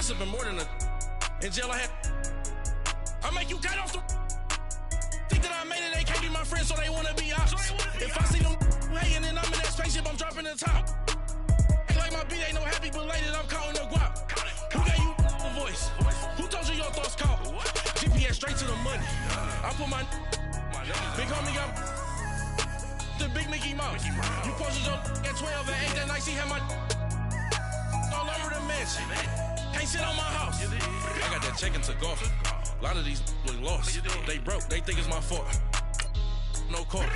gossiping more than a. In jail, I make you cut off the. Think that I made it, they can't be my friends, so they wanna be ops. If I see them hating and I'm in that spaceship, I'm dropping the top. Act like my beat ain't no happy belated, I'm counting the guap. Who gave you the voice? Who told you your thoughts count? GPS straight to the money. I put my big homie up the big Mickey Mouse. You posted your at 12 and 8 that night, she had my all over the mansion. Can't sit on my house. I got that check and took off. A lot of these look lost. They broke, they think it's my fault. No court.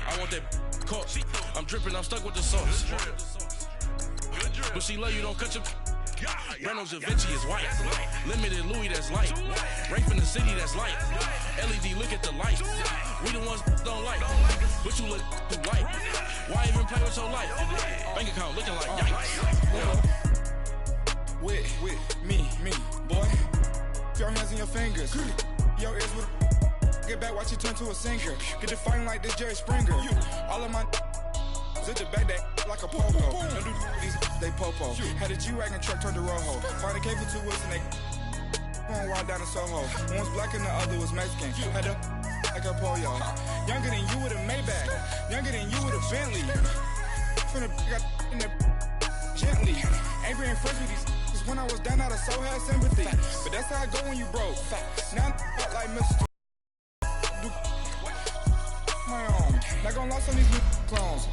I want that caught. I'm dripping, I'm stuck with the sauce. But she love you, don't cut your. Reynolds Da Vinci is white. Limited Louis, that's light. Rape in the city, that's light. LED, look at the light. We the ones don't like. But you look too light. Why even play with your life? Bank account looking like yikes. With me, boy. Your hands in your fingers. Your ears with a get back, watch you turn to a singer. Get to fighting like this Jerry Springer. All of my zip the back that like a popo. Don't do these, they popo. Had a G-Wagon truck turned to Rojo. Find a cable 2 wheels and they going wild down in Soho. One was black and the other was Mexican. Had a like a pollo. Younger than you with a Maybach. Younger than you with a Bentley. From the got in the gently. Angry and fresh with these. When I was down, I so had sympathy. But that's how I go when you broke. Now I'm like Mr. My own. Not gonna lost on these new clones.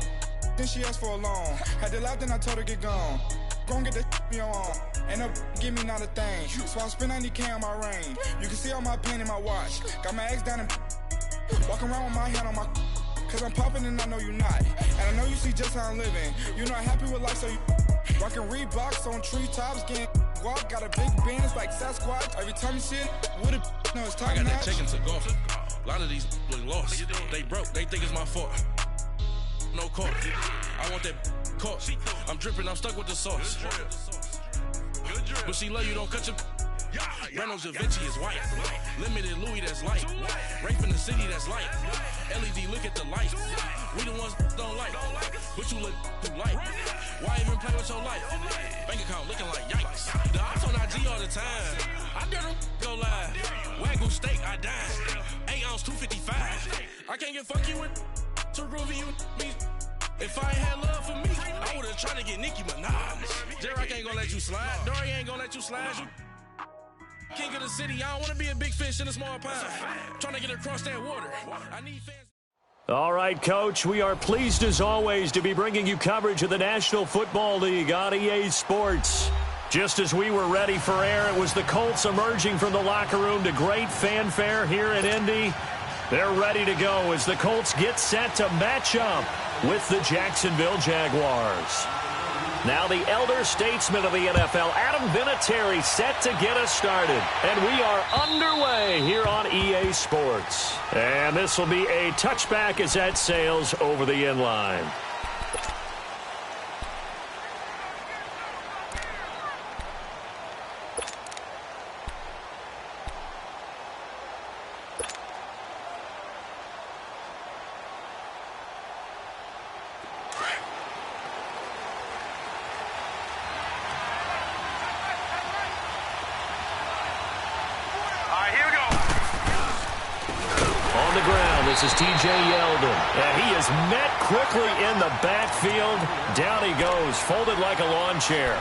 Then she asked for a loan. Had to laugh, then I told her get gone. Gon' get that me on. Ain't no give me not a thing. So I spend 90K on my ring. You can see all my pain in my watch. Got my ex down and walking around with my hand on my. Cause I'm popping and I know you not. And I know you see just how I'm living. You're not happy with life, so you. Rockin' Reeboks on treetops, getting guap, got a big band, it's like Sasquatch. Every time you see it, with a no, it's top I got notch. that check and took off. A lot of these look lost. They broke, they think it's my fault. No court. I want that caught. I'm dripping, I'm stuck with the sauce. But she love you, don't cut your. Reynolds Da Vinci is white. Limited Louis, that's light. Rape in the city, that's light. LED, look at the light. We the ones don't like. But you look too light. Why even play with your life? Bank account looking like yikes. The ops on IG all the time. I dare them go live. Wagyu steak, I dine. 8 ounce, 255. I can't get fuck you with to groovy you me. If I ain't had love for me, I would've tried to get Nicki Minaj. Derek ain't gonna let you slide. Dory ain't gonna let you slide. You king of the city, I don't wanna be a big fish in a small pond. Trying to get across that water. I need fans. All right, Coach, we are pleased as always to be bringing you coverage of the National Football League on EA Sports. Just as we were ready for air, it was the Colts emerging from the locker room to great fanfare here in Indy. They're ready to go as the Colts get set to match up with the Jacksonville Jaguars. Now the elder statesman of the NFL, Adam Vinatieri, set to get us started. And we are underway here on EA Sports. And this will be a touchback as that sails over the end line. This is T.J. Yeldon, and he is met quickly in the backfield. Down he goes, folded like a lawn chair.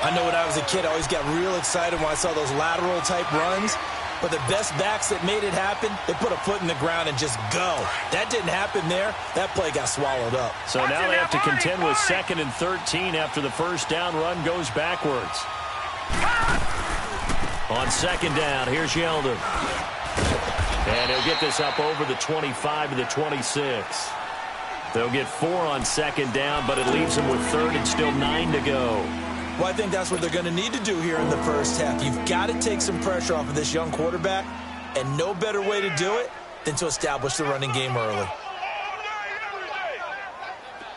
I know when I was a kid, I always got real excited when I saw those lateral-type runs. But the best backs that made it happen, they put a foot in the ground and just go. That didn't happen there. That play got swallowed up. So now they have to contend with 2nd and 13 after the first down run goes backwards. On 2nd down, here's Yeldon. And he'll get this up over the 25 to the 26. They'll get 4 on 2nd down, but it leaves them with 3rd and still 9 to go. Well, I think that's what they're going to need to do here in the first half. You've got to take some pressure off of this young quarterback, and no better way to do it than to establish the running game early.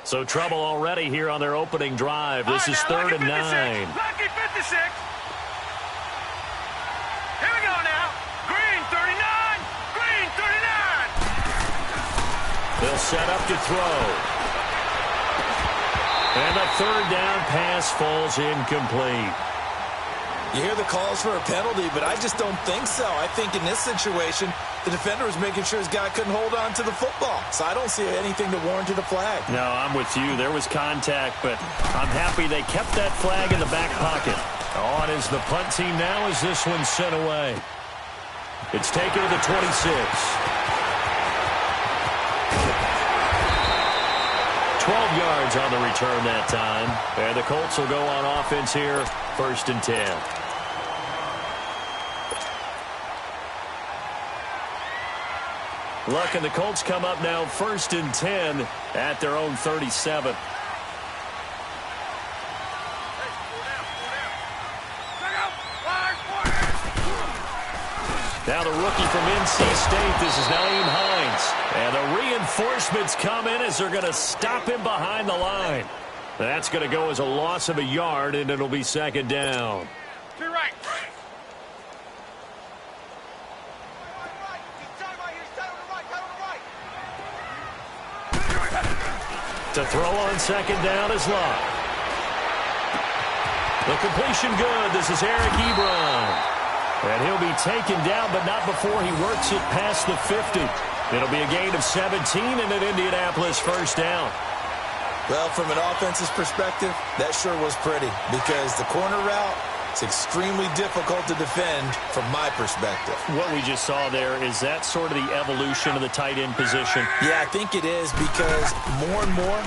So trouble already here on their opening drive. This is 3rd and 9. Lucky 56. Here we go now. Green 39. Green 39. They'll set up to throw. And the 3rd down pass falls incomplete. You hear the calls for a penalty, but I just don't think so. I think in this situation, the defender was making sure his guy couldn't hold on to the football. So I don't see anything to warrant a flag. No, I'm with you. There was contact, but I'm happy they kept that flag in the back pocket. On is the punt team now as this one's sent away. It's taken to the 26. 12 yards on the return that time. And the Colts will go on offense here, 1st and 10. Luck and the Colts come up now 1st and 10 at their own 37. Now the rookie from NC State, this is Naeem Hines. And the reinforcements come in as they're going to stop him behind the line. That's going to go as a loss of a yard, and it'll be 2nd down. To your right. To throw on 2nd down is Luck. The completion good. This is Eric Ebron. And he'll be taken down, but not before he works it past the 50. It'll be a gain of 17 and an Indianapolis 1st down. Well, from an offense's perspective, that sure was pretty because the corner route is extremely difficult to defend from my perspective. What we just saw there, is that sort of the evolution of the tight end position? Yeah, I think it is because more and more,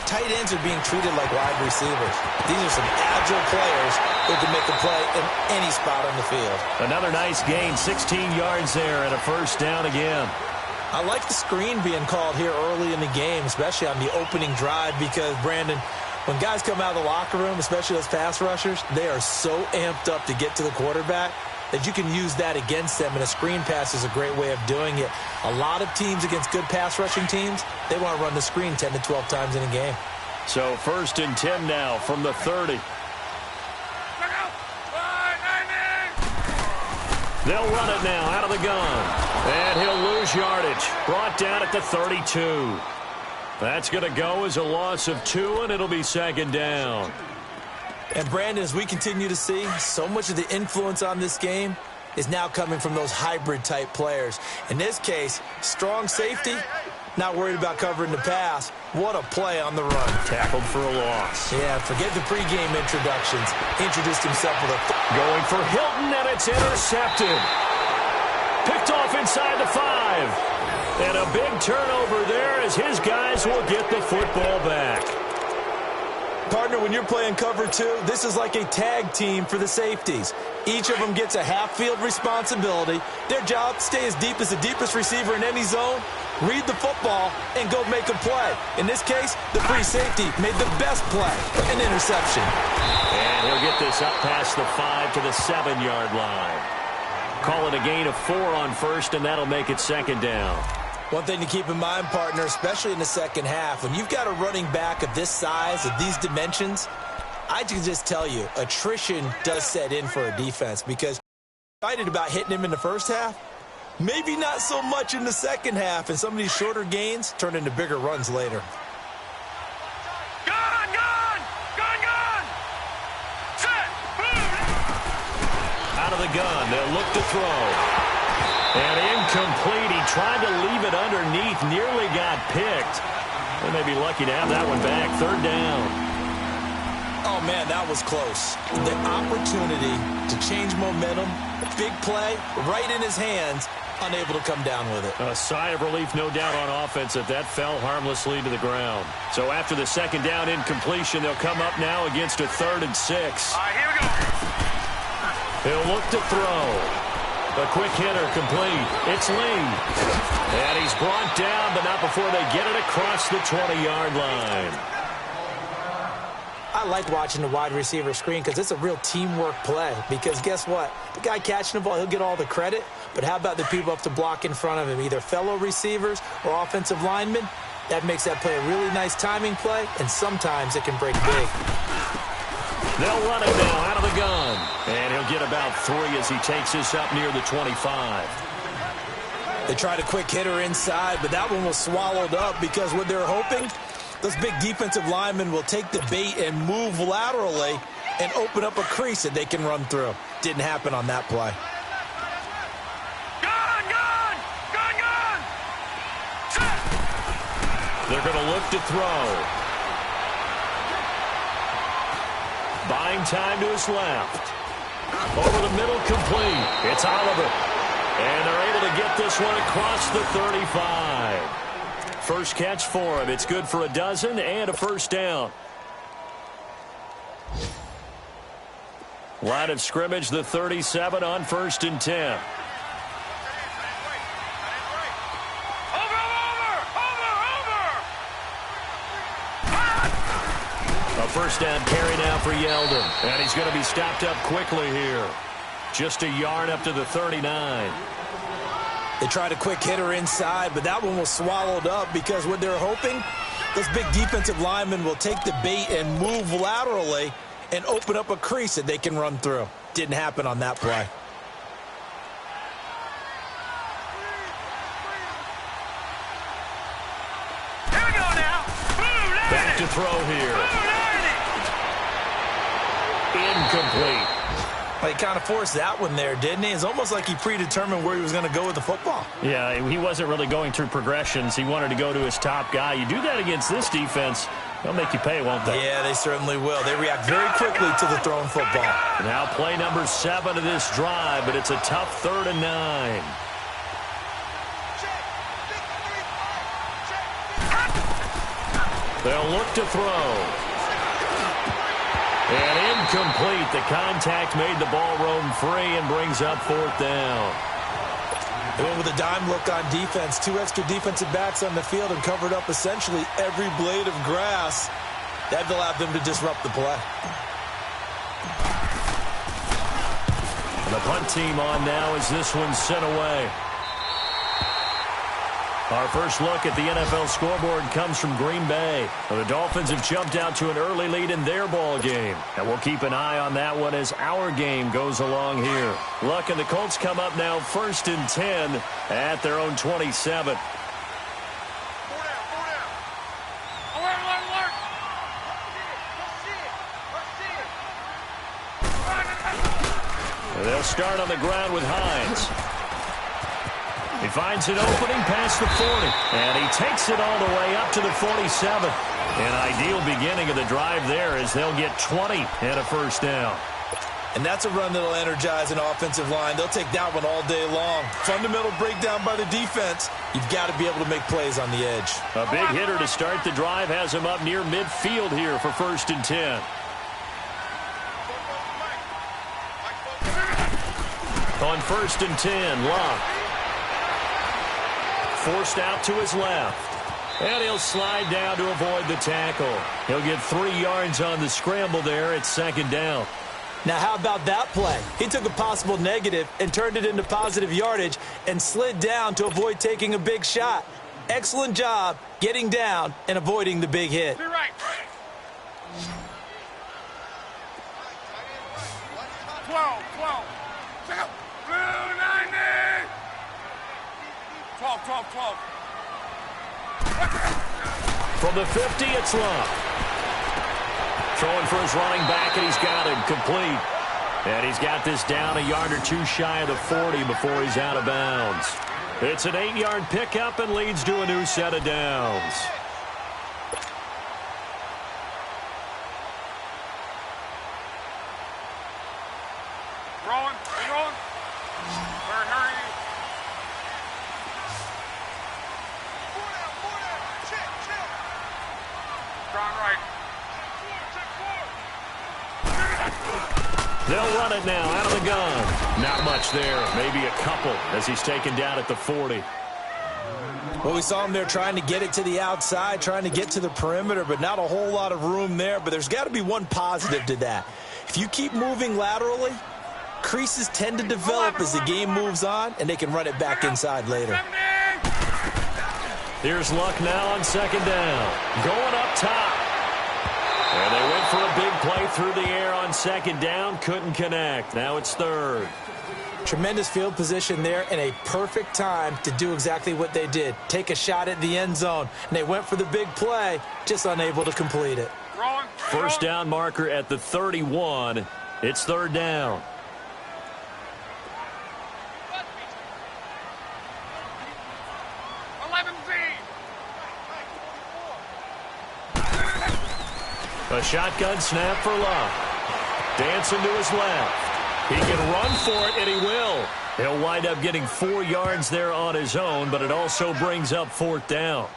tight ends are being treated like wide receivers. These are some agile players who can make a play in any spot on the field. Another nice gain, 16 yards there and a 1st down again. I like the screen being called here early in the game, especially on the opening drive because, Brandon, when guys come out of the locker room, especially those pass rushers, they are so amped up to get to the quarterback that you can use that against them, and a screen pass is a great way of doing it. A lot of teams against good pass rushing teams, they want to run the screen 10 to 12 times in a game. So 1st and 10 now from the 30. They'll run it now out of the gun. And he'll lose yardage. Brought down at the 32. That's going to go as a loss of 2, and it'll be 2nd down. And, Brandon, as we continue to see, so much of the influence on this game is now coming from those hybrid-type players. In this case, strong safety, not worried about covering the pass. What a play on the run. Tackled for a loss. Yeah, forget the pregame introductions. Introduced himself with a... Going for Hilton, and it's intercepted. Picked off inside the 5. And a big turnover there as his guys will get the football back. Partner, when you're playing cover 2, this is like a tag team for the safeties. Each of them gets a half-field responsibility. Their job, stay as deep as the deepest receiver in any zone, read the football, and go make a play. In this case, the free safety made the best play, an interception. And he'll get this up past the 5 to the 7-yard line. Call it a gain of 4 on 1st, and that'll make it 2nd down. One thing to keep in mind, partner, especially in the second half, when you've got a running back of this size, of these dimensions, I can just tell you, attrition does set in for a defense because excited about hitting him in the first half, maybe not so much in the second half, and some of these shorter gains turn into bigger runs later. Out of the gun, they'll look to throw. And incomplete. He tried to leave it underneath, nearly got picked. They may be lucky to have that one back. 3rd down. Oh, man, that was close. The opportunity to change momentum, big play, right in his hands, unable to come down with it. A sigh of relief, no doubt, on offense that fell harmlessly to the ground. So after the 2nd down incompletion, they'll come up now against a 3rd and 6. All right, here we go. He'll look to throw. A quick hitter complete. It's Lee. And he's brought down, but not before they get it across the 20-yard line. I like watching the wide receiver screen because it's a real teamwork play. Because guess what? The guy catching the ball, he'll get all the credit. But how about the people up to block in front of him, either fellow receivers or offensive linemen? That makes that play a really nice timing play, and sometimes it can break big. They'll run it now out of the gun. And he'll get about 3 as he takes this up near the 25. They tried a quick hitter inside, but that one was swallowed up because what they're hoping, those big defensive linemen will take the bait and move laterally and open up a crease that they can run through. Didn't happen on that play. Gun, gun! Gun, gun! Set! They're going to look to throw. Buying time to his left. Over the middle, complete. It's Oliver. And they're able to get this one across the 35. First catch for him. It's good for a dozen and a first down. Line of scrimmage, the 37 on 1st and 10. A first down carry now for Yeldon. And he's going to be stopped up quickly here. Just a yard up to the 39. They tried a quick hitter inside, but that one was swallowed up because what they're hoping, those big defensive linemen will take the bait and move laterally and open up a crease that they can run through. Didn't happen on that play. Here we go now. Back to throw here. Incomplete. Well, he kind of forced that one there, didn't he? It's almost like he predetermined where he was going to go with the football. Yeah, he wasn't really going through progressions. He wanted to go to his top guy. You do that against this defense, they'll make you pay, won't they? Yeah, they certainly will. They react very quickly to the thrown football. Now play number 7 of this drive, but it's a tough 3rd and 9. They'll look to throw. And incomplete. The contact made the ball roam free and brings up 4th down. They went with a dime look on defense. 2 extra defensive backs on the field and covered up essentially every blade of grass. That allowed them to disrupt the play. The punt team on now as this one's sent away. Our first look at the NFL scoreboard comes from Green Bay. The Dolphins have jumped out to an early lead in their ball game. And we'll keep an eye on that one as our game goes along here. Luck and the Colts come up now 1st and 10 at their own 27. And they'll start on the ground with Hines. He finds an opening past the 40, and he takes it all the way up to the 47. An ideal beginning of the drive there as they'll get 20 and a first down. And that's a run that'll energize an offensive line. They'll take that one all day long. Fundamental breakdown by the defense. You've got to be able to make plays on the edge. A big hitter to start the drive has him up near midfield here for 1st and 10. On 1st and 10, Luck. Forced out to his left. And he'll slide down to avoid the tackle. He'll get 3 yards on the scramble there at 2nd down. Now, how about that play? He took a possible negative and turned it into positive yardage and slid down to avoid taking a big shot. Excellent job getting down and avoiding the big hit. Be right. 12. Check out. Blue 90. 12. From the 50, it's Luck. Throwing for his running back, and he's got him complete. And he's got this down a yard or 2 shy of the 40 before he's out of bounds. It's an 8-yard pickup and leads to a new set of downs. Rolling. Hurry. Strong right. They'll run it now out of the gun. Not much there. Maybe a couple as he's taken down at the 40. Well, we saw him there trying to get it to the outside, trying to get to the perimeter, but not a whole lot of room there. But there's got to be one positive to that. If you keep moving laterally, creases tend to develop as the game moves on, and they can run it back inside later. Here's Luck now on 2nd down. Going up top. And they went for a big play through the air on 2nd down. Couldn't connect. Now it's 3rd. Tremendous field position there and a perfect time to do exactly what they did. Take a shot at the end zone. And they went for the big play, just unable to complete it. Rolling. First down marker at the 31. It's third down. A shotgun snap for Love. Dancing to his left. He can run for it, and he will. He'll wind up getting 4 yards there on his own, but it also brings up fourth down.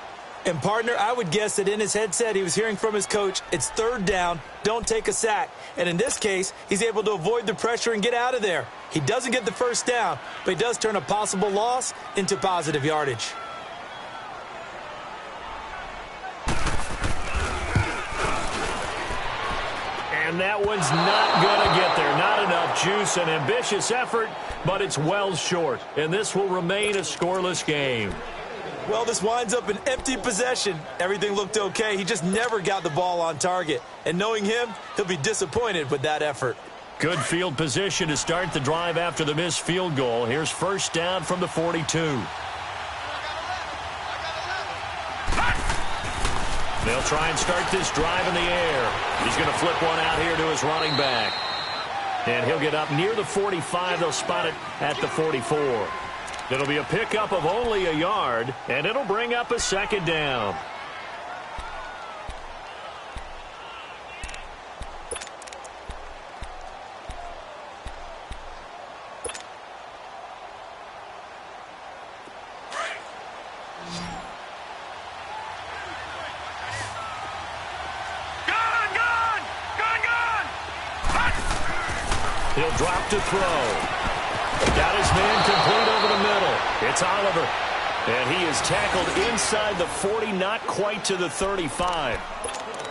And, partner, I would guess that in his headset he was hearing from his coach, it's third down, don't take a sack. And in this case, he's able to avoid the pressure and get out of there. He doesn't get the first down, but he does turn a possible loss into positive yardage. And that one's not going to get there. Not enough juice. An ambitious effort, but it's well short. And this will remain a scoreless game. Well, this winds up an empty possession. Everything looked okay. He just never got the ball on target. And knowing him, he'll be disappointed with that effort. Good field position to start the drive after the missed field goal. Here's first down from the 42. They'll try and start this drive in the air. He's going to flip one out here to his running back. And he'll get up near the 45. They'll spot it at the 44. It'll be a pickup of only a yard, and it'll bring up a second down. He'll drop to throw. Got his man complete over the middle. It's Oliver. And he is tackled inside the 40, not quite to the 35.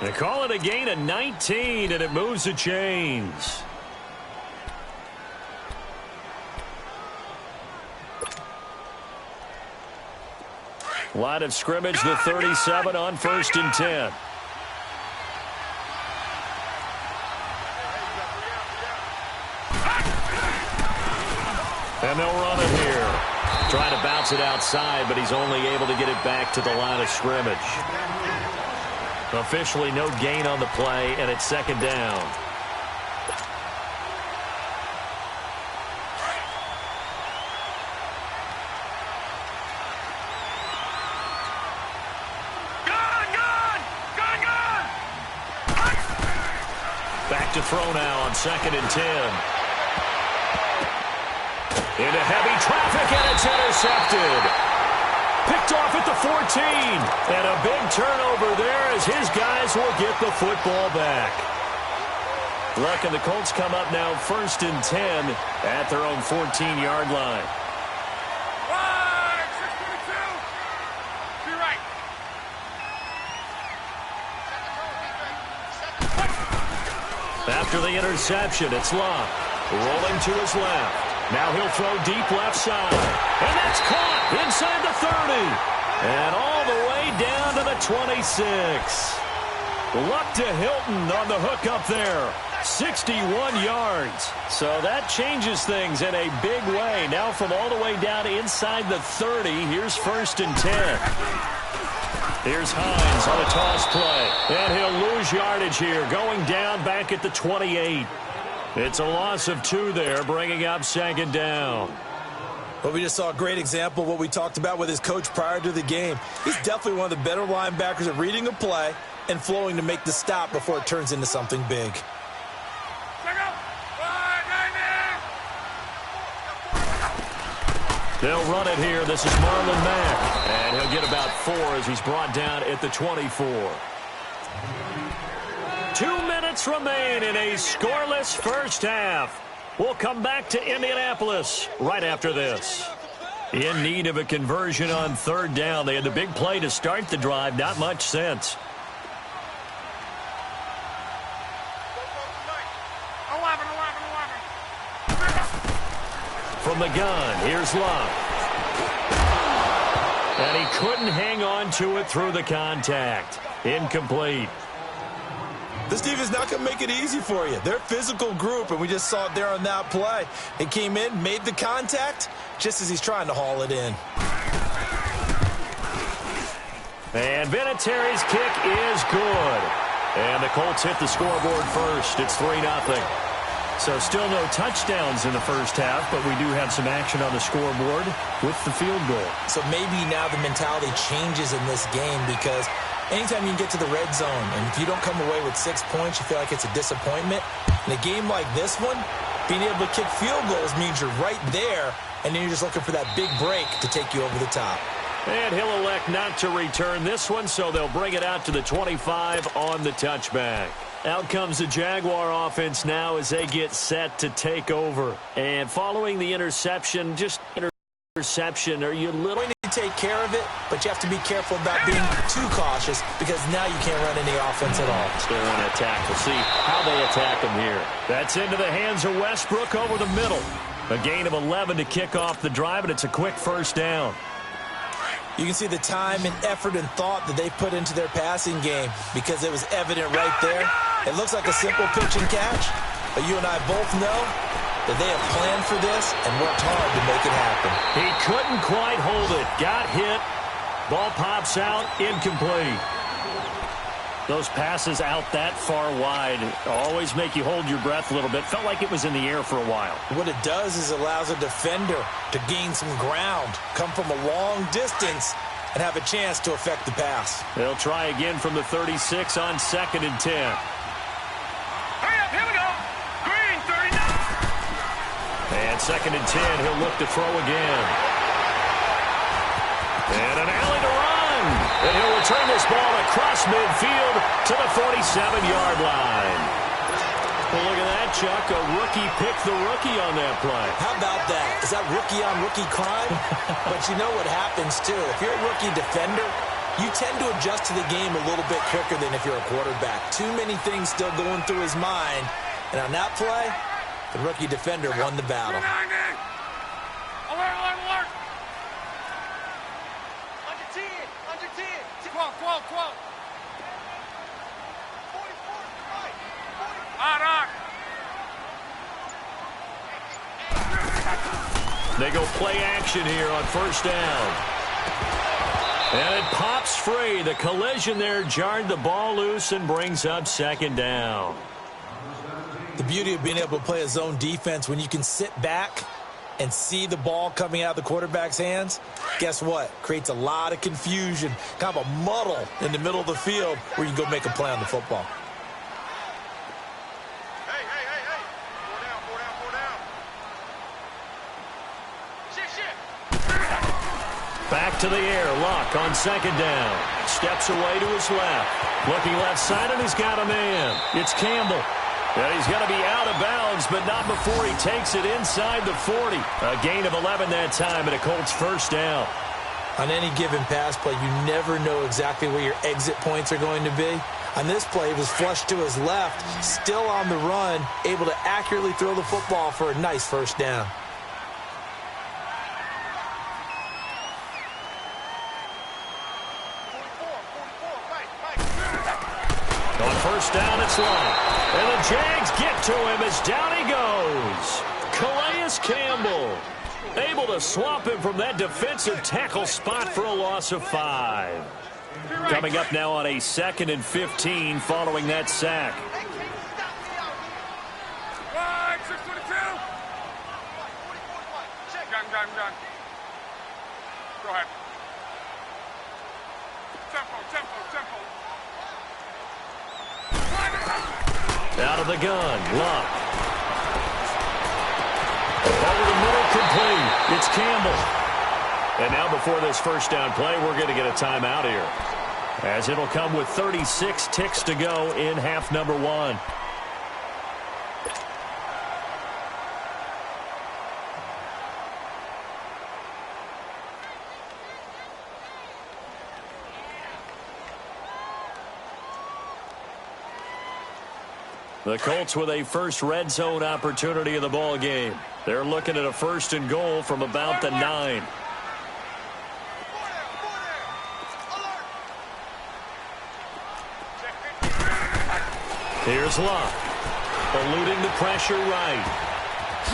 They call it a gain of 19, and it moves the chains. Line of scrimmage, the 37 on 1st and 10. And they'll run it here. Trying to bounce it outside, but he's only able to get it back to the line of scrimmage. Officially no gain on the play, and it's second down. Back to throw now on 2nd and 10. Into heavy traffic, and it's intercepted. Picked off at the 14. And a big turnover there as his guys will get the football back. Luck and the Colts come up now 1st and 10 at their own 14-yard line. Right, 622. To your right. After the interception, it's Love. Rolling to his left. Now he'll throw deep left side. And that's caught inside the 30. And all the way down to the 26. Luck to Hilton on the hook up there. 61 yards. So that changes things in a big way. Now from all the way down inside the 30, here's 1st and 10. Here's Hines on a toss play. And he'll lose yardage here, going down back at the 28. It's a loss of 2 there, bringing up second down. Well, we just saw a great example of what we talked about with his coach prior to the game. He's definitely one of the better linebackers at reading a play and flowing to make the stop before it turns into something big. They'll run it here. This is Marlon Mack. And he'll get about 4 as he's brought down at the 24. 2 minutes remain in a scoreless first half. We'll come back to Indianapolis right after this. In need of a conversion on 3rd down. They had the big play to start the drive. Not much sense. 11. From the gun, here's Love. And he couldn't hang on to it through the contact. Incomplete. This defense is not going to make it easy for you. They're a physical group, and we just saw it there on that play. It came in, made the contact, just as he's trying to haul it in. And Vinatieri's kick is good. And the Colts hit the scoreboard first. It's 3-0. So still no touchdowns in the first half, but we do have some action on the scoreboard with the field goal. So maybe now the mentality changes in this game because anytime you can get to the red zone, and if you don't come away with 6 points, you feel like it's a disappointment. In a game like this one, being able to kick field goals means you're right there, and then you're just looking for that big break to take you over the top. And he'll elect not to return this one, so they'll bring it out to the 25 on the touchback. Out comes the Jaguar offense now as they get set to take over. And following the interception, are you going to take care of it, but you have to be careful about being too cautious because now you can't run any offense at all. Still want to attack. We'll see how they attack them here. That's into the hands of Westbrook over the middle. A gain of 11 to kick off the drive, and it's a quick first down. You can see the time and effort and thought that they put into their passing game because it was evident right there. It looks like a simple pitch and catch, but you and I both know that they have planned for this and worked hard to make it happen. He couldn't quite hold it. Got hit. Ball pops out. Incomplete. Those passes out that far wide always make you hold your breath a little bit. Felt like it was in the air for a while. What it does is allows a defender to gain some ground, come from a long distance, and have a chance to affect the pass. They'll try again from the 36 on 2nd and 10. Hurry up, here we go. Green, 39. And 2nd and 10, he'll look to throw again. And an alley to run. And he'll return this ball across midfield to the 47-yard line. Well, look at that, Chuck. A rookie picked the rookie on that play. How about that? Is that rookie-on-rookie crime? But you know what happens, too. If you're a rookie defender, you tend to adjust to the game a little bit quicker than if you're a quarterback. Too many things still going through his mind. And on that play, the rookie defender won the battle. Alert, alert, alert. Under 10, under 10. 12. 44, right. On. They go play action here on first down. And it pops free. The collision there jarred the ball loose and brings up 2nd down. The beauty of being able to play a zone defense when you can sit back and see the ball coming out of the quarterback's hands, guess what? Creates a lot of confusion, kind of a muddle in the middle of the field where you can go make a play on the football. Hey. 4 down. Shit. Back to the air. Luck on 2nd down. Steps away to his left. Looking left side, and he's got a man. It's Campbell. And he's going to be out of bounds, but not before he takes it inside the 40. A gain of 11 that time, and a Colts first down. On any given pass play, you never know exactly where your exit points are going to be. On this play, it was flushed to his left, still on the run, able to accurately throw the football for a nice first down. On first down, it's long. And the Jags get to him as down he goes. Calais Campbell able to swamp him from that defensive tackle spot for a loss of 5. Coming up now on a 2nd and 15 following that sack. Right, 622. Gun. Go ahead. Tempo. Out of the gun, Luck. Over the middle, complete. It's Campbell. And now before this first down play, we're going to get a timeout here, as it'll come with 36 ticks to go in half number 1. The Colts with a first red zone opportunity in the ball game. They're looking at a 1st and goal from about the 9. Here's Luck. Eluding the pressure right.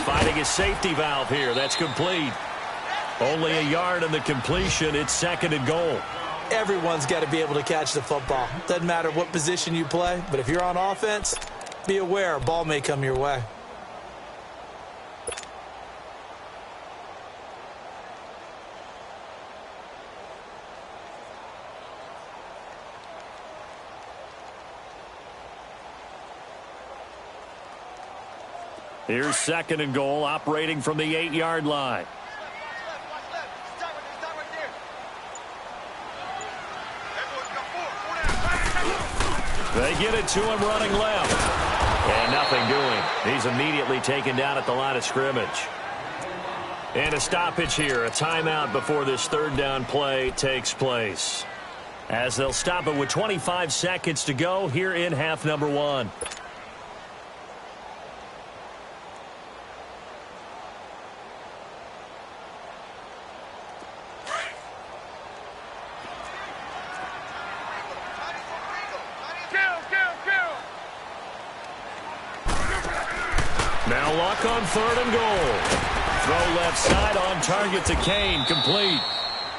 Finding his safety valve here. That's complete. Only a yard in the completion. It's 2nd and goal. Everyone's got to be able to catch the football. Doesn't matter what position you play, but if you're on offense, be aware a ball may come your way. Here's 2nd and goal, operating from the 8-yard line. They get it to him running left. And nothing doing. He's immediately taken down at the line of scrimmage. And a stoppage here, a timeout before this 3rd down play takes place. As they'll stop it with 25 seconds to go here in half number 1. Now Luck on 3rd and goal. Throw left side on target to Kane, complete.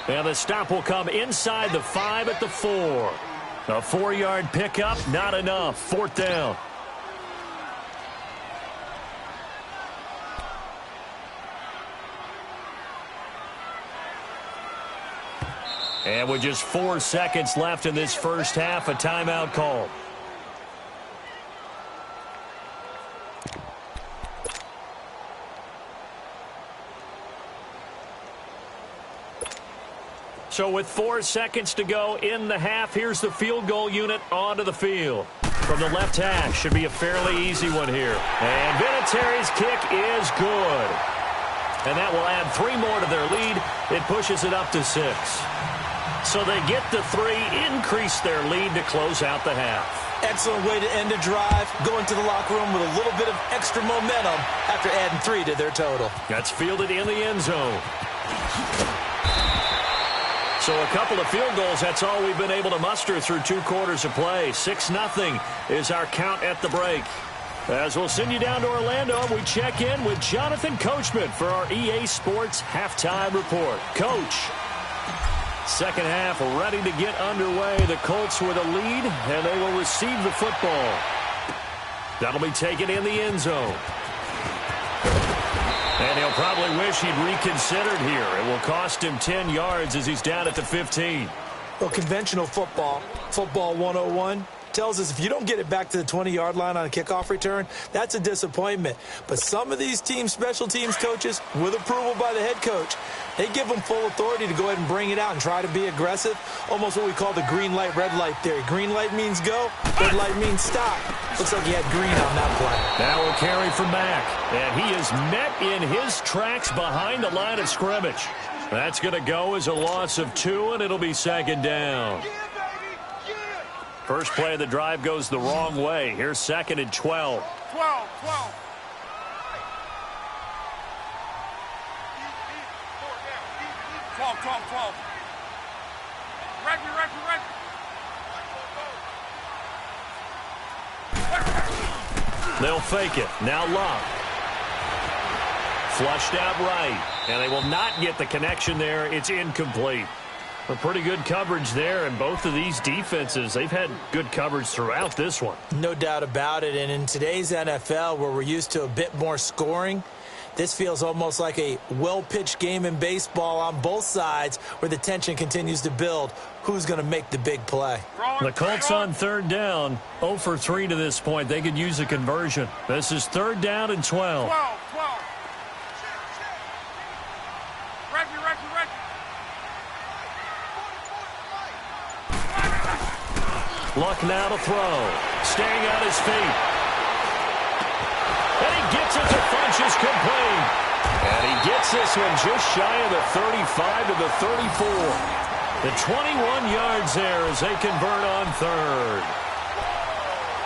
And the stop will come inside the 5 at the 4. A 4-yard pickup, not enough. 4th down. And with just 4 seconds left in this first half, a timeout call. So with 4 seconds to go in the half, here's the field goal unit onto the field. From the left hash, should be a fairly easy one here. And Vinatieri's kick is good. And that will add 3 more to their lead. It pushes it up to 6. So they get the 3, increase their lead to close out the half. Excellent way to end a drive, going to the locker room with a little bit of extra momentum after adding 3 to their total. That's fielded in the end zone. So a couple of field goals, that's all we've been able to muster through 2 quarters of play. 6-0 is our count at the break. As we'll send you down to Orlando, we check in with Jonathan Coachman for our EA Sports Halftime Report. Coach, second half ready to get underway. The Colts with a lead, and they will receive the football. That'll be taken in the end zone. And he'll probably wish he'd reconsidered here. It will cost him 10 yards as he's down at the 15. Well, conventional football 101, tells us if you don't get it back to the 20-yard line on a kickoff return, that's a disappointment. But some of these special teams coaches, with approval by the head coach, they give them full authority to go ahead and bring it out and try to be aggressive. Almost what we call the green light, red light theory. Green light means go, red light means stop. Looks like he had green on that play. Now will carry from Mack. And he is met in his tracks behind the line of scrimmage. That's going to go as a loss of 2, and it'll be 2nd down. First play of the drive goes the wrong way. Here's 2nd and 12. 12. They'll fake it. Now Luck. Flushed out right. And they will not get the connection there. It's incomplete. A pretty good coverage there, and both of these defenses, they've had good coverage throughout this one. No doubt about it, and in today's NFL, where we're used to a bit more scoring, this feels almost like a well-pitched game in baseball on both sides where the tension continues to build. Who's going to make the big play? The Colts on 3rd down, 0 for 3 to this point. They could use a conversion. This is 3rd down and 12. Luck now to throw. Staying on his feet. And he gets it to Funchess complete. And he gets this one just shy of the 35 to the 34. The 21 yards there as they convert on 3rd.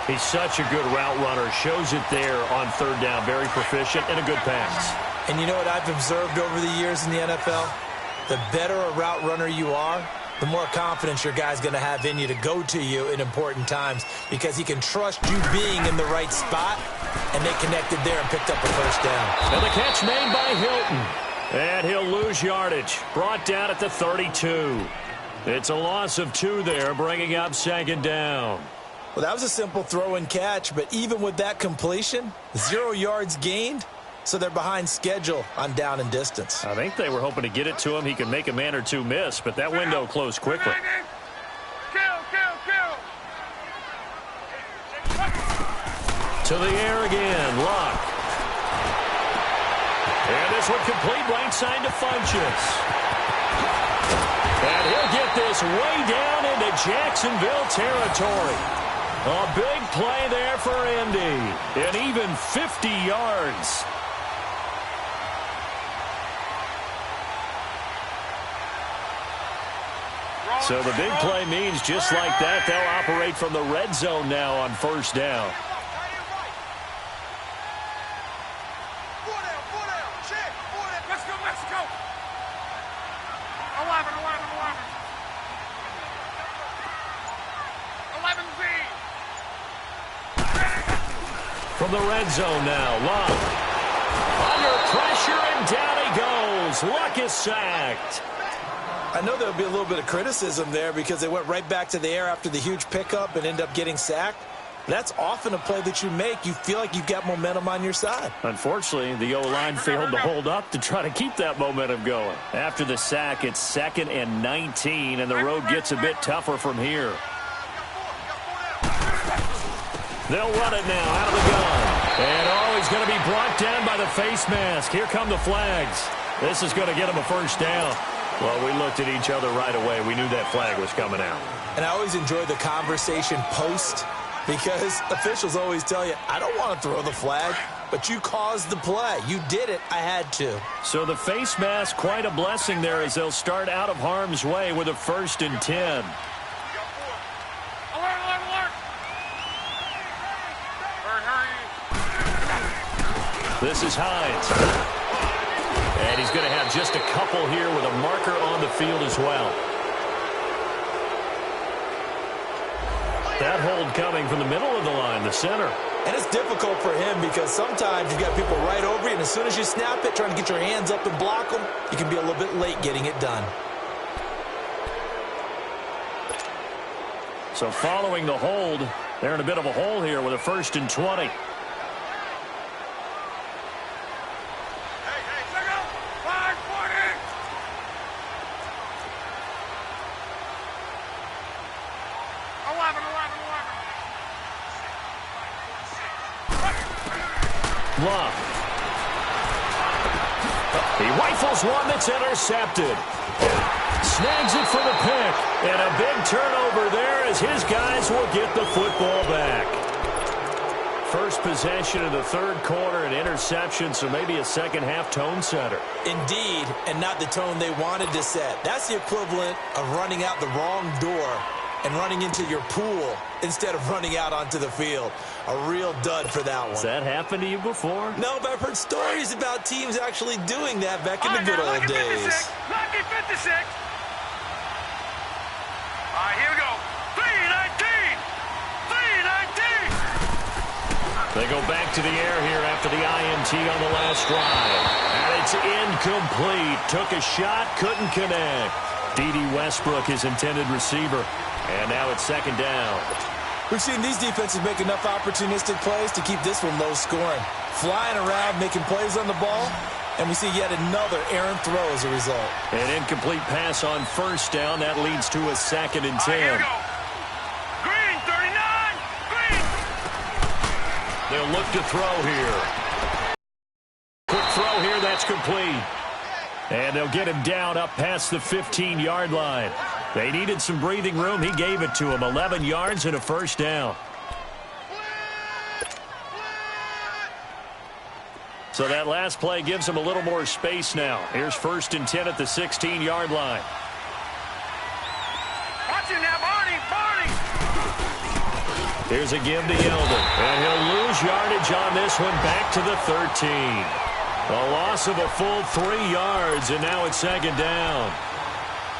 He's such a good route runner. Shows it there on 3rd down. Very proficient and a good pass. And you know what I've observed over the years in the NFL? The better a route runner you are, the more confidence your guy's going to have in you to go to you in important times because he can trust you being in the right spot, and they connected there and picked up a first down. And the catch made by Hilton. And he'll lose yardage. Brought down at the 32. It's a loss of 2 there, bringing up second down. Well, that was a simple throw and catch, but even with that completion, 0 yards gained, so they're behind schedule on down and distance. I think they were hoping to get it to him. He could make a man or two miss, but that window closed quickly. To the air again, Luck. And this one complete right side to Funchess. And he'll get this way down into Jacksonville territory. A big play there for Indy. And even 50 yards. So the big play means just like that, they'll operate from the red zone now on first down. From the red zone now, Luck. Under pressure, and down he goes. Luck is sacked. I know there'll be a little bit of criticism there because they went right back to the air after the huge pickup and end up getting sacked. That's often a play that you make. You feel like you've got momentum on your side. Unfortunately, the O-line failed to hold up to try to keep that momentum going. After the sack, it's 2nd and 19, and the road gets a bit tougher from here. They'll run it now out of the gun. And, he's going to be brought down by the face mask. Here come the flags. This is going to get him a first down. Well, we looked at each other right away. We knew that flag was coming out. And I always enjoy the conversation post because officials always tell you, I don't want to throw the flag, but you caused the play. You did it. I had to. So the face mask, quite a blessing there as they'll start out of harm's way with a 1st and 10. This is Hines. And he's going to have just a couple here with a marker on the field as well. That hold coming from the middle of the line, the center. And it's difficult for him because sometimes you've got people right over you, and as soon as you snap it, trying to get your hands up and block them, you can be a little bit late getting it done. So following the hold, they're in a bit of a hole here with a 1st and 20. Luck. He rifles one that's intercepted. Snags it for the pick. And a big turnover there as his guys will get the football back. First possession of the 3rd quarter, an interception, so maybe a second-half tone setter. Indeed, and not the tone they wanted to set. That's the equivalent of running out the wrong door and running into your pool instead of running out onto the field. A real dud for that one. Has that happened to you before? No, but I've heard stories about teams actually doing that back in the good old days. 56. All right, here we go. 3-19. They go back to the air here after the INT on the last drive. And it's incomplete. Took a shot, couldn't connect. D.D. Westbrook, his intended receiver. And now it's 2nd down. We've seen these defenses make enough opportunistic plays to keep this one low scoring. Flying around, making plays on the ball, and we see yet another errant throw as a result. An incomplete pass on 1st down. That leads to a 2nd and 10. Here we go. Green, 39. Green. They'll look to throw here. Quick throw here. That's complete. And they'll get him down up past the 15-yard line. They needed some breathing room. He gave it to him. 11 yards and a 1st down. So that last play gives him a little more space now. Here's 1st and 10 at the 16-yard line. Watch him now, Barney. Here's a give to Yeldon. And he'll lose yardage on this one back to the 13. A loss of a full 3 yards, and now it's 2nd down.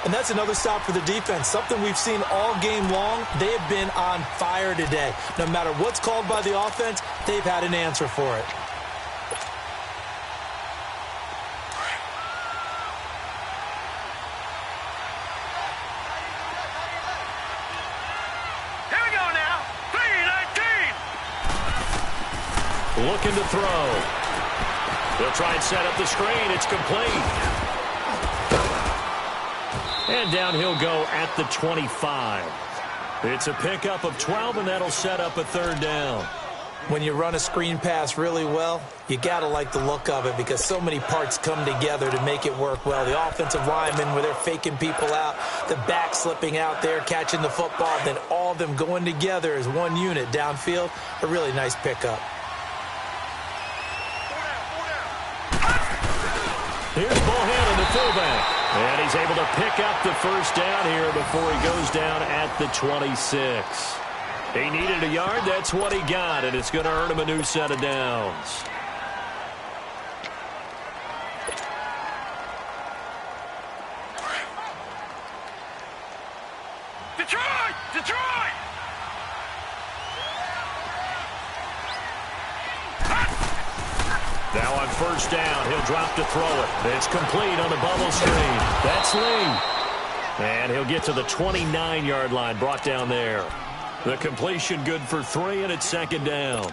And that's another stop for the defense, something we've seen all game long. They have been on fire today. No matter what's called by the offense, they've had an answer for it. looking to throw. He'll try and set up the screen. It's complete. And down he'll go at the 25. It's a pickup of 12, and that'll set up a third down. When you run a screen pass really well, you got to like the look of it because so many parts come together to make it work well. The offensive linemen, where they're faking people out, the back slipping out there, catching the football, then all of them going together as one unit downfield. A really nice pickup. Here's Bohannon, the fullback. And he's able to pick up the first down here before he goes down at the 26. He needed a yard. That's what he got, and it's going to earn him a new set of downs. Detroit! Detroit! Now on first down, he'll drop to throw it. It's complete on the bubble screen. That's Lee. And he'll get to the 29-yard line, brought down there. The completion good for 3, and it's second down.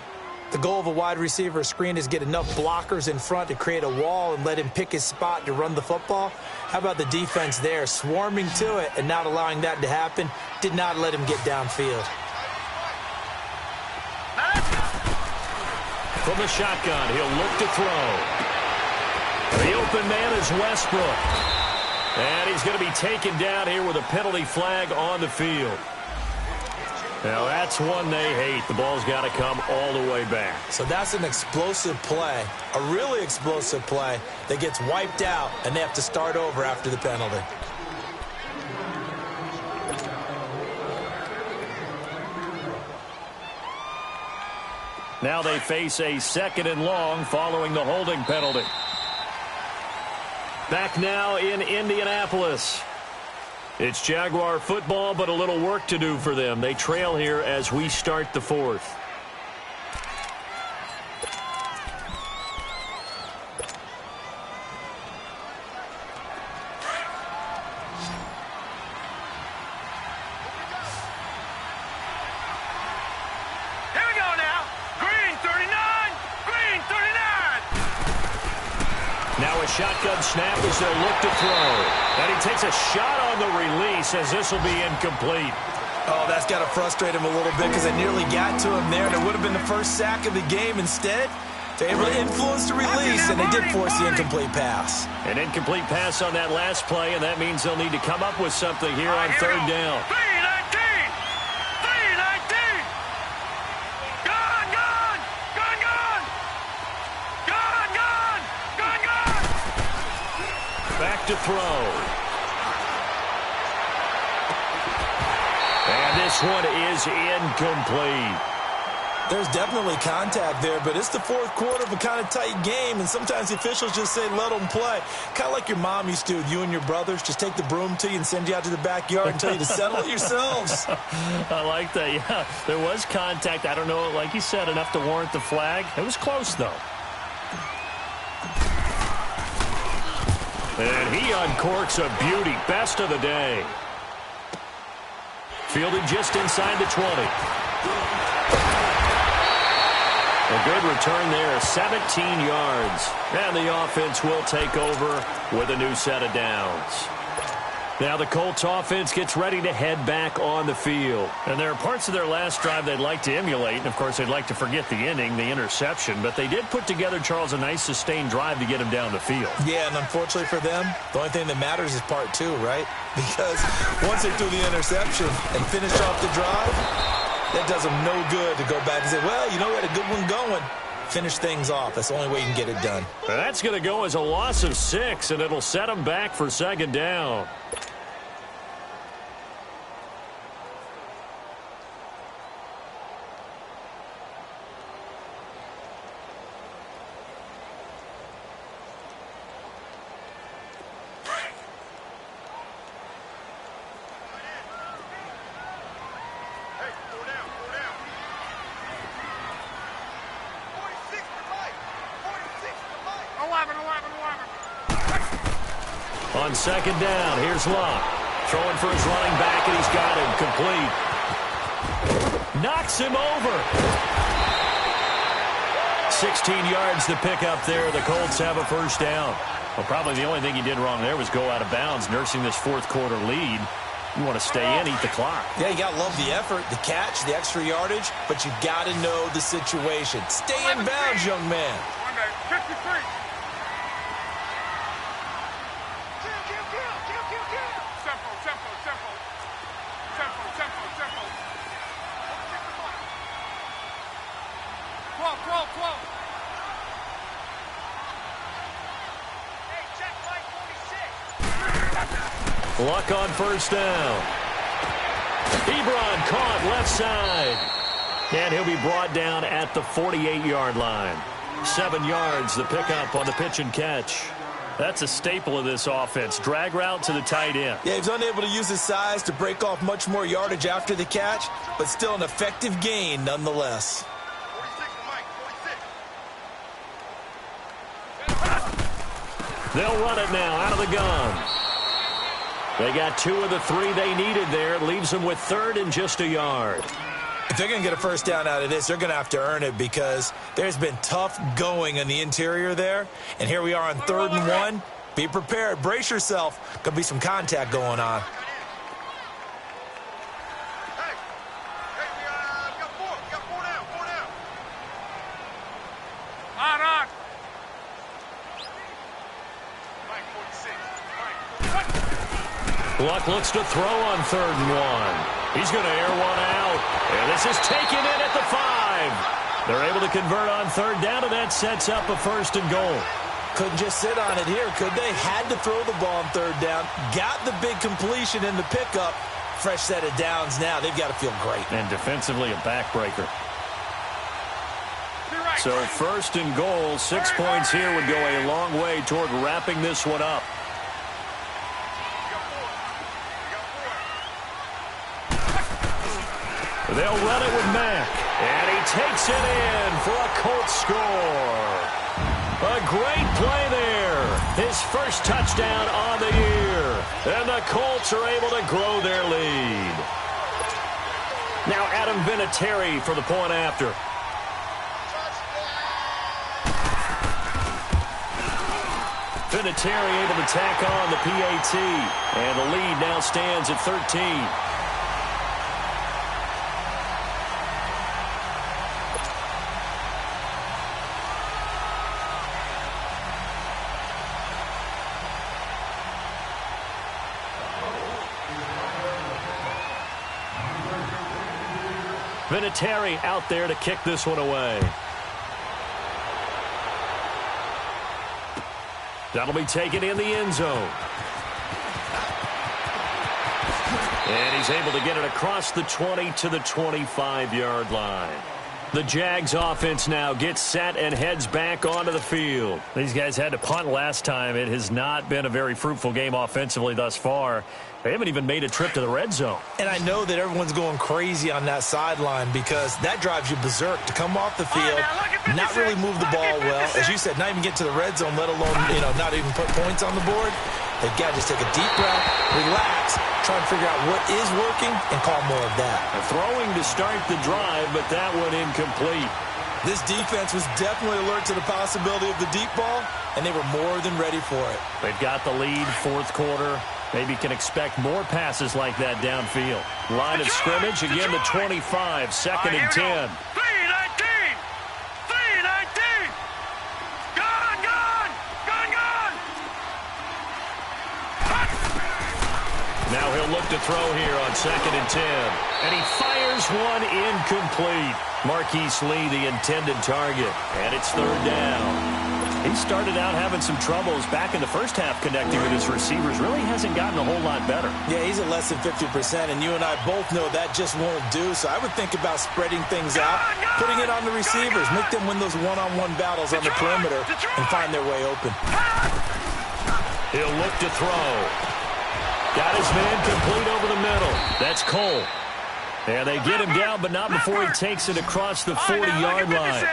The goal of a wide receiver screen is get enough blockers in front to create a wall and let him pick his spot to run the football. How about the defense there, swarming to it and not allowing that to happen? Did not let him get downfield. From the shotgun, he'll look to throw. The open man is Westbrook. And he's going to be taken down here with a penalty flag on the field. Now, that's one they hate. The ball's got to come all the way back. So that's an explosive play, a really explosive play that gets wiped out, and they have to start over after the penalty. Now they face a 2nd and long following the holding penalty. Back now in Indianapolis. It's Jaguar football, but a little work to do for them. They trail here as we start the 4th. Here we go now. Green 39. Green 39. Now a shotgun snap as they'll look to throw. And he takes a shot on the release as this will be incomplete. Oh, that's got to frustrate him a little bit because they nearly got to him there, and it would have been the first sack of the game. Instead, they're able to influence the release, and they did force the incomplete pass. An incomplete pass on that last play, and that means they'll need to come up with something here on third down. 319. 319. Gone, gone. Gone, gone. Gone, gone. Gone, gone. Back to throw. And this one is incomplete. There's definitely contact there, but it's the 4th quarter of a kind of tight game, and sometimes the officials just say, let them play. Kind of like your mom used to with you and your brothers. Just take the broom to you and send you out to the backyard and tell you to settle it yourselves. I like that, yeah. There was contact. I don't know, like you said, enough to warrant the flag. It was close, though. And he uncorks a beauty. Best of the day. Fielded just inside the 20. A good return there, 17 yards. And the offense will take over with a new set of downs. Now the Colts offense gets ready to head back on the field. And there are parts of their last drive they'd like to emulate. And, of course, they'd like to forget the inning, the interception. But they did put together, Charles, a nice sustained drive to get him down the field. Yeah, and unfortunately for them, the only thing that matters is part 2, right? Because once they threw the interception and finished off the drive, that does them no good to go back and say, well, you know, we had a good one going. Finish things off. That's the only way you can get it done. That's going to go as a loss of 6, and it'll set them back for second down. On second down, here's Locke. Throwing for his running back, and he's got him complete. Knocks him over. 16 yards to pick up there. The Colts have a first down. Well, probably the only thing he did wrong there was go out of bounds, nursing this fourth quarter lead. You want to stay in, eat the clock. Yeah, you got to love the effort, the catch, the extra yardage, but you got to know the situation. Stay in bounds, young man. 53. Luck on first down. Ebron caught left side. And he'll be brought down at the 48-yard line. 7 yards, the pickup on the pitch and catch. That's a staple of this offense. Drag route to the tight end. Yeah, he's unable to use his size to break off much more yardage after the catch, but still an effective gain nonetheless. 46, They'll run it now out of the gun. They got 2 of the 3 they needed there. It leaves them with third and just a yard. If they're going to get a first down out of this, they're going to have to earn it because there's been tough going on the interior there. And here we are on 3rd and 1. Be prepared. Brace yourself. Going to be some contact going on. Hey, we got 4. We got 4 down. 4 down. On. Mike, 46. Luck looks to throw on 3rd and 1. He's going to air one out. And this is taken in at the 5. They're able to convert on 3rd down, and that sets up a 1st and goal. Couldn't just sit on it here, could they? Had to throw the ball on 3rd down. Got the big completion in the pickup. Fresh set of downs now. They've got to feel great. And defensively, a backbreaker. So 1st and goal, 6 points here would go a long way toward wrapping this one up. They'll run it with Mack, and he takes it in for a Colts score. A great play there. His first touchdown on the year. And the Colts are able to grow their lead. Now Adam Vinatieri for the point after. Vinatieri able to tack on the PAT. And the lead now stands at 13. Vinatieri out there to kick this one away. That'll be taken in the end zone. And he's able to get it across the 20 to the 25-yard line. The Jags offense now gets set and heads back onto the field. These guys had to punt last time. It has not been a very fruitful game offensively thus far. They haven't even made a trip to the red zone. And I know that everyone's going crazy on that sideline because that drives you berserk to come off the field, not really move the ball well. As you said, not even get to the red zone, let alone, not even put points on the board. They've got to just take a deep breath, relax, try and figure out what is working, and call more of that. Throwing to start the drive, but that one incomplete. This defense was definitely alert to the possibility of the deep ball, and they were more than ready for it. They've got the lead, 4th quarter. Maybe can expect more passes like that downfield. Line of scrimmage, again the 25, 2nd and 10. 3-19! 3-19! Gone! Now he'll look to throw here on 2nd and 10. And he fires one incomplete. Marquise Lee, the intended target. And it's 3rd down. He started out having some troubles back in the first half connecting with his receivers. Really hasn't gotten a whole lot better. Yeah, he's at less than 50%, and you and I both know that just won't do. So I would think about spreading things out, putting it on the receivers, make them win those one-on-one battles on the perimeter and find their way open. He'll look to throw. Got his man complete over the middle. That's Cole. And they get him down, but not before he takes it across the 40-yard line.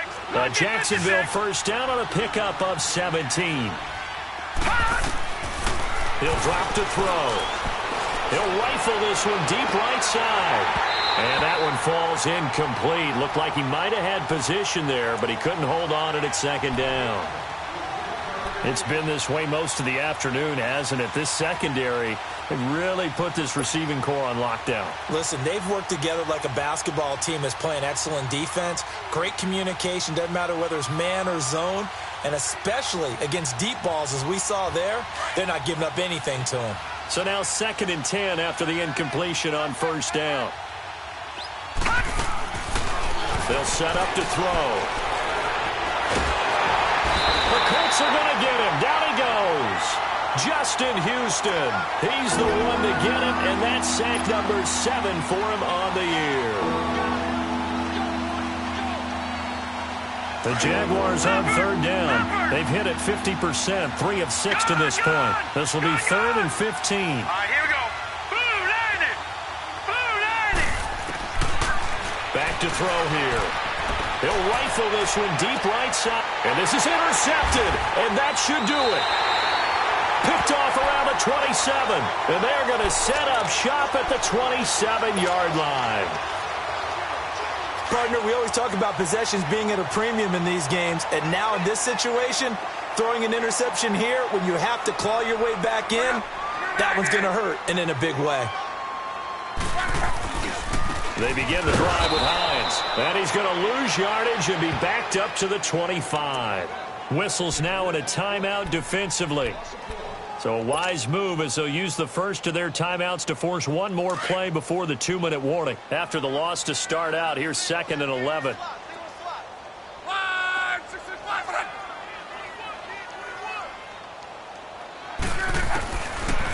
Jacksonville first down on a pickup of 17. He'll drop to throw. He'll rifle this one deep right side. And that one falls incomplete. Looked like he might have had position there, but he couldn't hold on at second down. It's been this way most of the afternoon, hasn't it? This secondary really put this receiving core on lockdown. Listen, they've worked together like a basketball team that's playing excellent defense. Great communication, doesn't matter whether it's man or zone. And especially against deep balls, as we saw there, they're not giving up anything to them. So now 2nd and 10 after the incompletion on first down. They'll set up to throw. The Colts are going to get him. Down he goes. Justin Houston. He's the one to get him, and that's sack number 7 for him on the year. The Jaguars on 3rd down. They've hit it 50%, 3 of 6 to this point. This will be 3rd and 15. All right, here we go. Blue landed. Blue landed. Back to throw here. He'll rifle this one deep right side. And this is intercepted. And that should do it. Picked off around the 27. And they're going to set up shop at the 27-yard line. Partner, we always talk about possessions being at a premium in these games. And now in this situation, throwing an interception here when you have to claw your way back in, that one's going to hurt, and in a big way. They begin the drive with Hines. And he's going to lose yardage and be backed up to the 25. Whistles now in a timeout defensively. So a wise move as they'll use the first of their timeouts to force one more play before the 2-minute warning. After the loss to start out, here's 2nd and 11.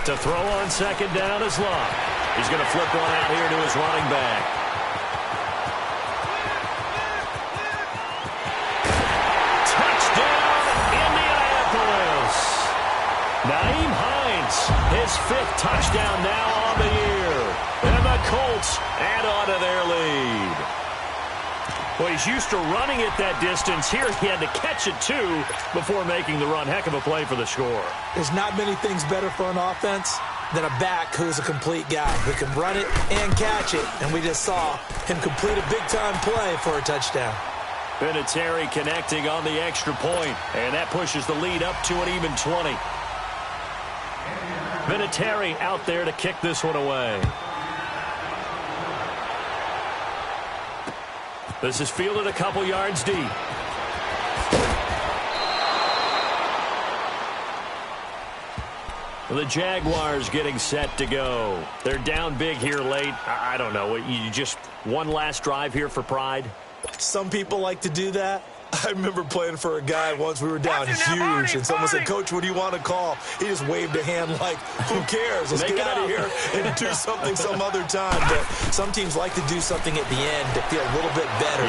To throw on 2nd down is Love. He's going to flip one out here to his running back. Touchdown, Indianapolis. Nyheim Hines, his 5th touchdown now on the year. And the Colts add on to their lead. Well, he's used to running it that distance. Here he had to catch it, too, before making the run. Heck of a play for the score. There's not many things better for an offense than a back who's a complete guy who can run it and catch it. And we just saw him complete a big-time play for a touchdown. Vinatieri connecting on the extra point, and that pushes the lead up to an even 20. Vinatieri out there to kick this one away. This is fielded a couple yards deep. The Jaguars getting set to go. They're down big here late. I don't know. You just one last drive here for pride? Some people like to do that. I remember playing for a guy once. We were down huge, and someone said, "Coach, what do you want to call?" He just waved a hand like, "Who cares? Let's get out of here and do something some other time." But some teams like to do something at the end to feel a little bit better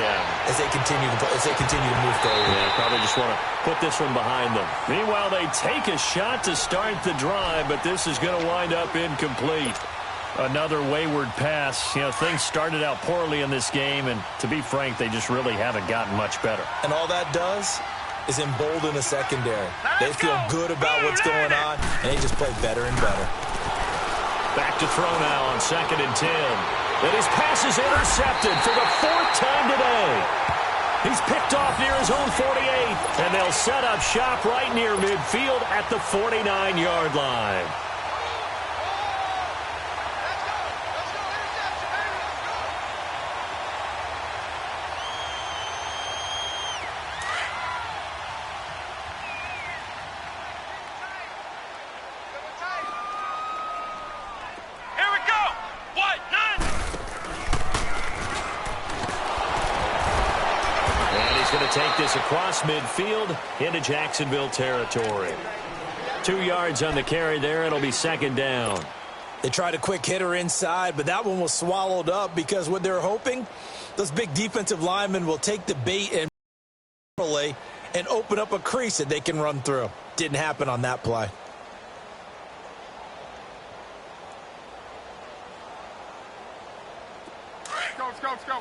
as they continue to move forward. Yeah, probably just want to put this one behind them. Meanwhile, they take a shot to start the drive, but this is going to wind up incomplete. Another wayward pass. You know, things started out poorly in this game, and to be frank, they just really haven't gotten much better. And all that does is embolden a secondary. They feel good about what's going on, and they just play better and better. Back to throw now on 2nd and 10. And his pass is intercepted for the 4th time today. He's picked off near his own 48, and they'll set up shop right near midfield at the 49-yard line. Take this across midfield into Jacksonville territory. 2 yards on the carry there. It'll be 2nd down. They tried a quick hitter inside, but that one was swallowed up because what they're hoping, those big defensive linemen will take the bait and open up a crease that they can run through. Didn't happen on that play. Let's go, let's go.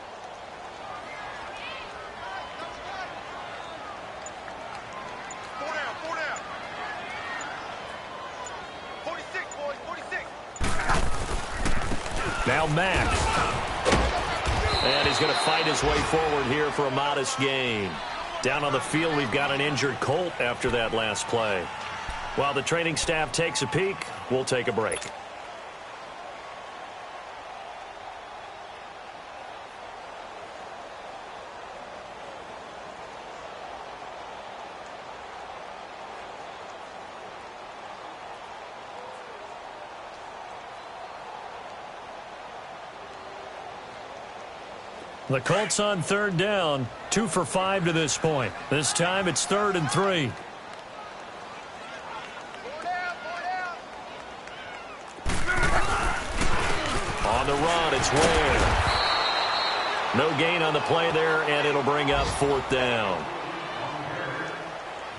Now Mack. And he's going to fight his way forward here for a modest gain. Down on the field, we've got an injured Colt after that last play. While the training staff takes a peek, we'll take a break. The Colts on third down, 2 for 5 to this point. This time it's 3rd and 3. On the run, it's Ware. No gain on the play there, and it'll bring up 4th down.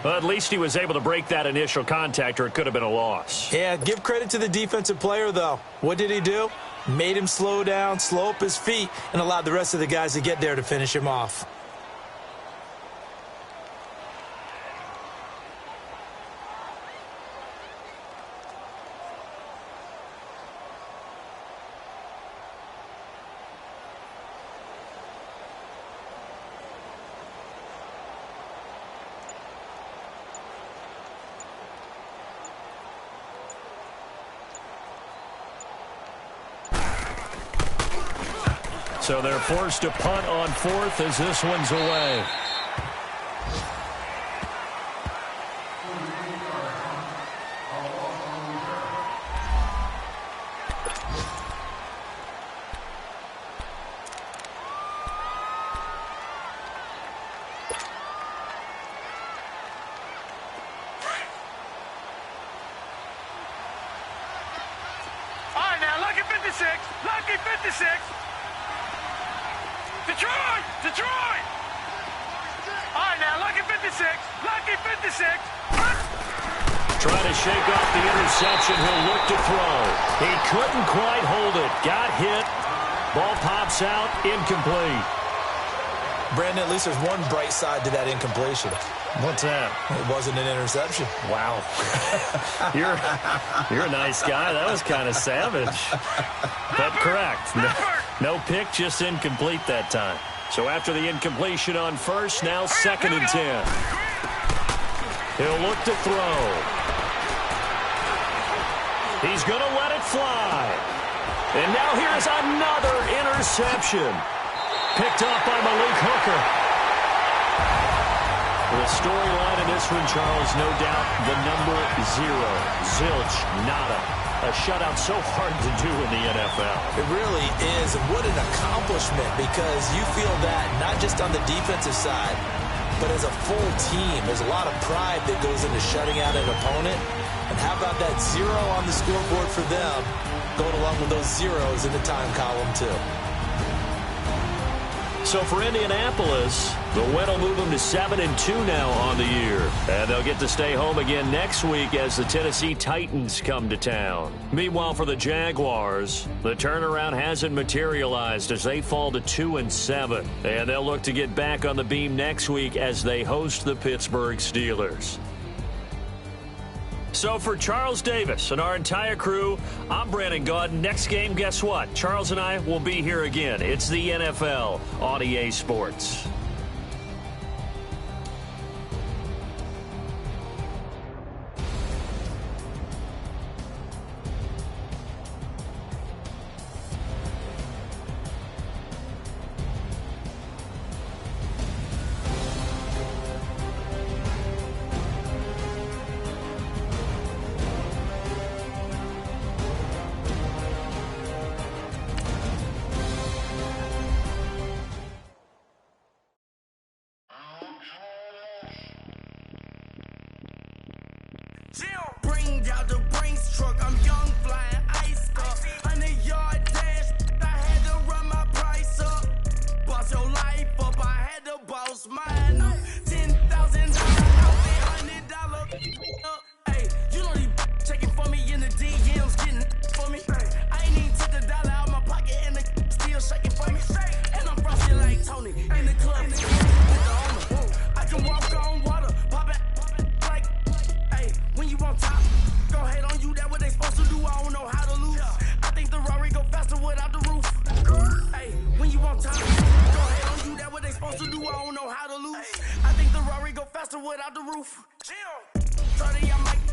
But at least he was able to break that initial contact, or it could have been a loss. Yeah, give credit to the defensive player, though. What did he do? Made him slow down, slow up his feet, and allowed the rest of the guys to get there to finish him off. So they're forced to punt on 4th as this one's away. All right, now, lucky 56. Lucky 56. Detroit! Detroit! All right, now, lucky 56. Lucky 56. Trying to shake off the interception. He'll look to throw. He couldn't quite hold it. Got hit. Ball pops out. Incomplete. Brandon, at least there's one bright side to that incompletion. What's that? It wasn't an interception. Wow. You're a nice guy. That was kind of savage. But correct. No pick, just incomplete that time. So after the incompletion on 1st, now 2nd and 10. He'll look to throw. He's going to let it fly. And now here's another interception. Picked off by Malik Hooker. The storyline in this one, Charles, no doubt the number 0. Zilch, nada. A shutout so hard to do in the NFL. It really is, and what an accomplishment, because you feel that not just on the defensive side, but as a full team. There's a lot of pride that goes into shutting out an opponent. And how about that 0 on the scoreboard for them, going along with those zeros in the time column, too. So for Indianapolis, the win will move them to 7-2 now on the year. And they'll get to stay home again next week as the Tennessee Titans come to town. Meanwhile, for the Jaguars, the turnaround hasn't materialized as they fall to 2-7. And they'll look to get back on the beam next week as they host the Pittsburgh Steelers. So for Charles Davis and our entire crew, I'm Brandon Gaudin. Next game, guess what? Charles and I will be here again. It's the NFL on EA Sports. Bring out the Brinks truck, I'm young, flying ice up. 100-yard dash, I had to run my price up. Boss your life up, I had to boss mine up. $10,000 outfit, $100 Hey, you know these checking for me in the DMs, getting for me. I ain't even took a dollar out my pocket and the still shaking for me. And I'm frosty like Tony in the club, with the owner. I can walk on water, pop it like, hey, when you on top, go ahead on you, that what they supposed to do, I don't know how to lose. I think the Rari go faster without the roof. Hey, when you want time, go ahead on you. That what they supposed to do. I don't know how to lose. I think the Rari go faster without the roof. 30, I might